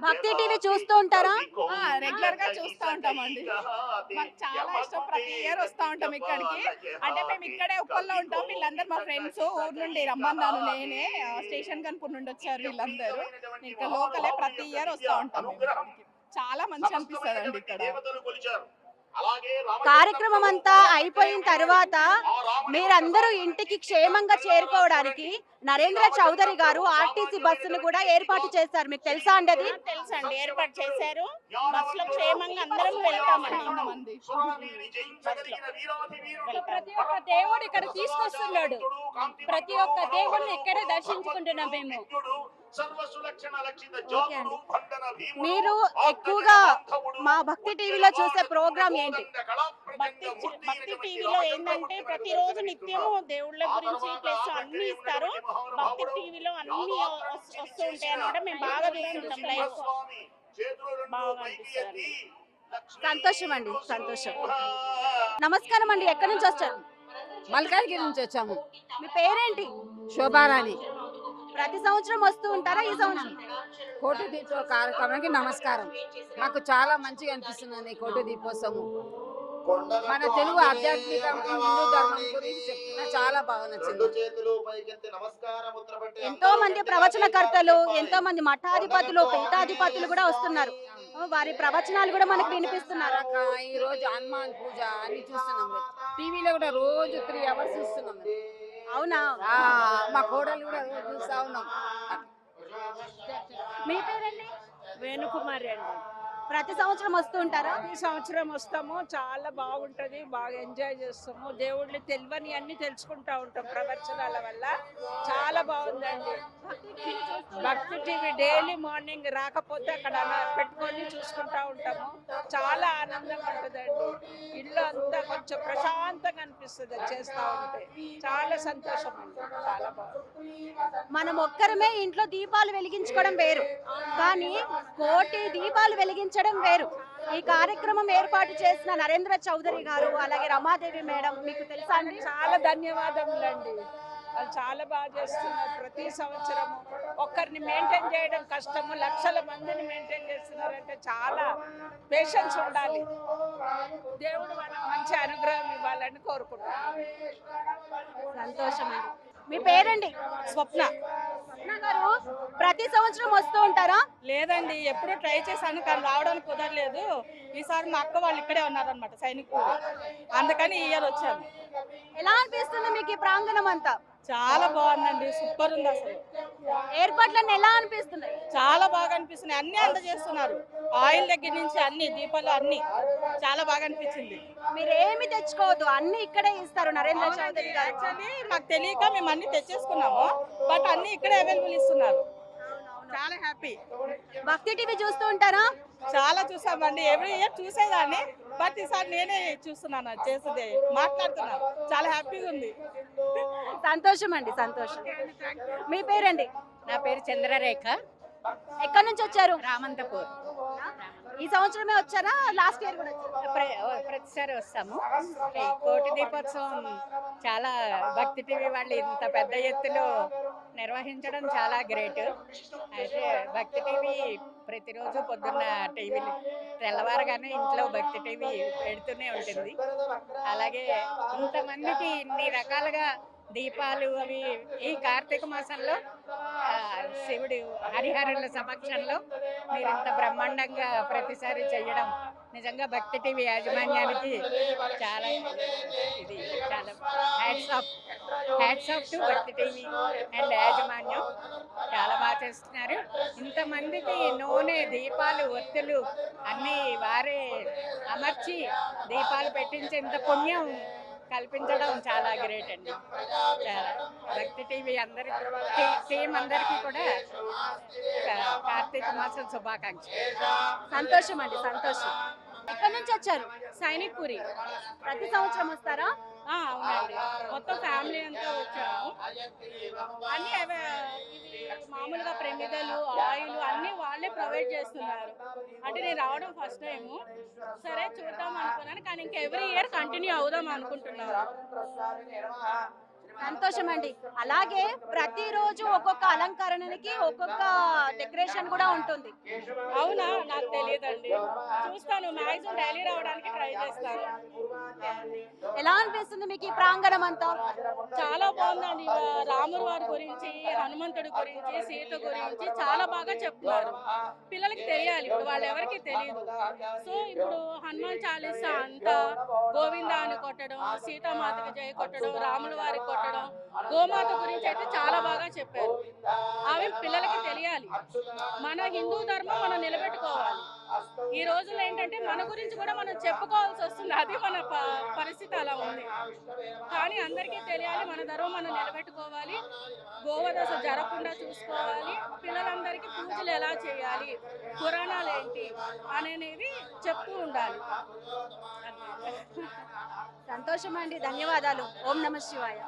భక్తి టీవీ చూస్తూ ఉంటారా? రెగ్యులర్ గా చూస్తూ ఉంటామండి. మాకు చాలా ఇష్టం. ప్రతి ఇయర్ వస్తూ ఉంటాం ఇక్కడికి. అంటే మేము ఇక్కడే ఉప్పల్లో ఉంటాం. వీళ్ళందరూ మా ఫ్రెండ్స్ ఊరు నుండి రమ్మన్నాను నేనే. స్టేషన్ కనుపూర్ నుండి వచ్చారు వీళ్ళందరూ. ఇక్కడ లోకలే, ప్రతి ఇయర్ వస్తూ ఉంటాం మేము ఇక్కడికి. చాలా మంచి అనిపిస్తుంది ఇక్కడ. కార్యక్రమం అంతా అయిపోయిన తర్వాత మీరందరూ ఇంటికి క్షేమంగా చేరుకోవడానికి నరేంద్ర చౌదరి గారు ఆర్టీసీ బస్సును కూడా ఏర్పాటు చేశారు. మీకు తెలుసా అండి అది? తెలుసండి, ఏర్పాటు చేశారు. బస్సులో క్షేమంగా అందరం వెళ్తామండి. ఇంతమంది ప్రతి ఒక్క దేవుడు ఇక్కడ తీసుకొస్తున్నాడు. ప్రతి ఒక్క దేవుడిని ఇక్కడే దర్శించుకుంటున్నాం మేము. మీరు ఎక్కువగా మా భక్తి టీవీలో చూసే ప్రోగ్రామ్ ఏంటి? భక్తి టీవీలో ఏంటంటే ప్రతిరోజు నిత్యము దేవుళ్ళ గురించి ప్లస్ అన్ని ఇస్తారు. భక్తి టీవీలో అన్ని వస్తూ ఉంటాయి అన్నమాట. మేము బాగా చూస్తుంటాం లైవ్. బాగా అనిపిస్తుంది. సంతోషం అండి, సంతోషం. నమస్కారం అండి, ఎక్కడి నుంచి వచ్చారు? మల్కాజ్గిరి నుంచి వచ్చాము. మీ పేరేంటి? శోభారాణి. ప్రతి సంవత్సరం వస్తూ ఉంటారా? ఈ సంవత్సరం కోటి దీప కార్యక్రమానికి నమస్కారం. మాకు చాలా మంచిగా అనిపిస్తుంది కోటి దీపోత్సవం. మన తెలుగు ఆధ్యాత్మిక హిందూ ధర్మం గురించి చెప్తున్నా చాలా బాగా నచ్చింది. ఎంతో మంది ప్రవచనకర్తలు, ఎంతో మంది మఠాధిపతులు, పీఠాధిపతులు కూడా వస్తున్నారు. వారి ప్రవచనాలు కూడా మనకు వినిపిస్తున్నారు. ఈ రోజు హనుమాన్ పూజ అన్ని చూస్తున్నాం. టీవీలో కూడా రోజు 3 hours చూస్తున్నాం. అవునా? మా కోడలు కూడా రోజు చూస్తా ఉన్నాం. మీ పేరండి? వేణుకుమారి అండి. ప్రతి సంవత్సరం వస్తూ ఉంటారా? ఈ సంవత్సరం వస్తాము. చాలా బాగుంటది, బాగా ఎంజాయ్ చేస్తాము. దేవుళ్ళు తెలియని అన్ని తెలుసుకుంటా ఉంటాం ప్రవచనాల వల్ల. చాలా బాగుందండి. భక్తి టీవీ డైలీ మార్నింగ్ రాకపోతే అక్కడ పెట్టుకొని చూసుకుంటా ఉంటాము. చాలా ఆనందంగా ఉంటుందండి. ఇల్లు అంతా కొంచెం ప్రశాంతంగా అనిపిస్తుంది చేస్తా ఉంటే. చాలా సంతోషం అండి, చాలా బాగుంది. మనం ఒక్కరమే ఇంట్లో దీపాలు వెలిగించుకోవడం వేరు, కానీ కోటి దీపాలు వెలిగించడం వేరు. ఈ కార్యక్రమం ఏర్పాటు చేసిన నరేంద్ర చౌదరి గారు, అలాగే రమాదేవి మేడం, మీకు తెలుసా అండి? చాలా ధన్యవాదములండి. వాళ్ళు చాలా బాగా చేస్తున్నారు. ప్రతి సంవత్సరము ఒక్కరిని మెయింటైన్ చేయడం కష్టము, లక్షల మందిని మెయింటైన్ చేస్తున్నారంటే చాలా పేషెన్స్ ఉండాలి. దేవుడు వాళ్ళకి మంచి అనుగ్రహం ఇవ్వాలని కోరుకుంటున్నాను. సంతోషం అండి. మీ పేరండి? స్వప్న. స్వప్న గారు ప్రతి సంవత్సరం వస్తూ ఉంటారా? లేదండి, ఎప్పుడూ ట్రై చేశాను కానీ రావడానికి కుదరలేదు. ఈసారి మా అక్క వాళ్ళు ఇక్కడే ఉన్నారనమాట, సైనికులు. అందుకని ఈ ఇయర్ వచ్చాను. ఎలా అనిపిస్తుంది మీకు ఈ ప్రాంగణం అంతా? చాలా బాగుందండి, సూపర్ ఉంది. అసలు ఏర్పాట్లన్నీ ఎలా అనిపిస్తున్నాయి? చాలా బాగా అనిపిస్తున్నాయి. అన్ని అందజేస్తున్నారు, ఆయిల్ దగ్గర నుంచి అన్ని దీపాలు అన్ని చాలా బాగా అనిపించింది. మీరు ఏమి తెచ్చుకోవద్దు, అన్ని ఇక్కడే ఇస్తారు నరేంద్ర చౌదరి గారు. యాక్చువల్లీ మాకు తెలియక మేము అన్ని తెచ్చేసుకున్నాము, బట్ అన్ని ఇక్కడే అవైలబుల్ ఇస్తున్నారు. చాలా హ్యాపీ. భక్తి టీవీ చూస్తూ ఉంటారా? చాలా చూసామండి, ఎవ్రీ ఇయర్ చూసేదాన్ని, బట్ ఈసారి నేనే చూస్తున్నాను, చేసేది మాట్లాడుతున్నాను. చాలా హ్యాపీగా ఉంది. సంతోషం అండి, సంతోషం. మీ పేరండి? నా పేరు చంద్రరేఖ. ఎక్కడి నుంచి వచ్చారు? రామంతపూర్. ఈ సంవత్సరమే వచ్చారా? లాస్ట్ ఇయర్ కూడా వచ్చారా? ప్రతిసారి వస్తాము. ఈ కోటి దీపోత్సవం చాలా భక్తి టీవీ వాళ్ళు ఇంత పెద్ద ఎత్తులో నిర్వహించడం చాలా గ్రేట్. అయితే భక్తి టీవీ ప్రతిరోజు పొద్దున్న టీవీలు తెల్లవారుగానే ఇంట్లో భక్తి టీవీ పెడుతూనే ఉంటుంది. అలాగే ఇంతమందికి ఇన్ని రకాలుగా దీపాలు అవి ఈ కార్తీక మాసంలో శివుడు హరిహరుల సమక్షంలో మీరు ఇంత బ్రహ్మాండంగా ప్రతిసారి చేయడం నిజంగా భక్తి టీవీ యాజమాన్యానికి చాలా ఇది చాలా హ్యాట్స్ ఆఫ్ టు భక్తి టీవీ అండ్ యాజమాన్యం. చాలా బాగా చేస్తున్నారు. ఇంతమందికి నూనె, దీపాలు, ఒత్తులు అన్నీ వారే అమర్చి దీపాలు పెట్టించి ఇంత పుణ్యం కల్పించడం చాలా గ్రేట్ అండి. చాలా భక్తి టీవీ అందరికి, టీం అందరికీ కూడా కార్తీక మాసం శుభాకాంక్షలు. సంతోషం అండి, సంతోషం. ఎక్కడి నుంచి వచ్చారు? సైనిక్పురి. ప్రతి సంవత్సరం వస్తారా? అవునండి, మొత్తం ఫ్యామిలీ అంతా వచ్చాము. అన్ని మామూలుగా ప్రమిదలు, ఆయిల్ అన్ని వాళ్ళే ప్రొవైడ్ చేస్తున్నారు. అంటే నేను రావడం ఫస్ట్ టైము. సరే చూద్దాం అనుకున్నాను, కానీ ఇంకా ఎవ్రీ ఇయర్ కంటిన్యూ అవుదాం అనుకుంటున్నాను. సంతోషం అండి. అలాగే ప్రతిరోజు ఒక్కొక్క అలంకరణకి ఒక్కొక్క డెకరేషన్ కూడా ఉంటుంది. అవునా, నాకు తెలియదండి. చూస్తాను, మ్యాక్సిమం డైలీ రావడానికి ట్రై చేస్తాను. ఎలా అనిపిస్తుంది మీకు ఈ ప్రాంగణం అంతా? చాలా బాగుందండి. రాముడు వారి గురించి, హనుమంతుడి గురించి, సీత గురించి చాలా బాగా చెప్తున్నారు. పిల్లలకి తెలియాలి, ఇప్పుడు వాళ్ళు ఎవరికి తెలియదు. సో ఇప్పుడు హనుమాన్ చాలీసా అంతా గోవిందా అని కొట్టడం, సీతామాతకి జయ కొట్టడం, రాముల వారికి కొట్టడం, గోమాత గురించి అయితే చాలా బాగా చెప్పారు. అవి పిల్లలకి తెలియాలి. మన హిందూ ధర్మం మనం నిలబెట్టుకోవాలి. ఈ రోజుల్లో ఏంటంటే మన గురించి కూడా మనం చెప్పుకోవాల్సి వస్తుంది. అది మన పరిస్థితి అలా ఉంది. కానీ అందరికీ తెలియాలి, మన ధర్మం మనం నిలబెట్టుకోవాలి, గోవదశ జరగకుండా చూసుకోవాలి, పిల్లలందరికీ పూజలు ఎలా చేయాలి, పురాణాలు ఏంటి అనేది చెప్తూ ఉండాలి. సంతోషం అండి, ధన్యవాదాలు. ఓం నమ శివాయ.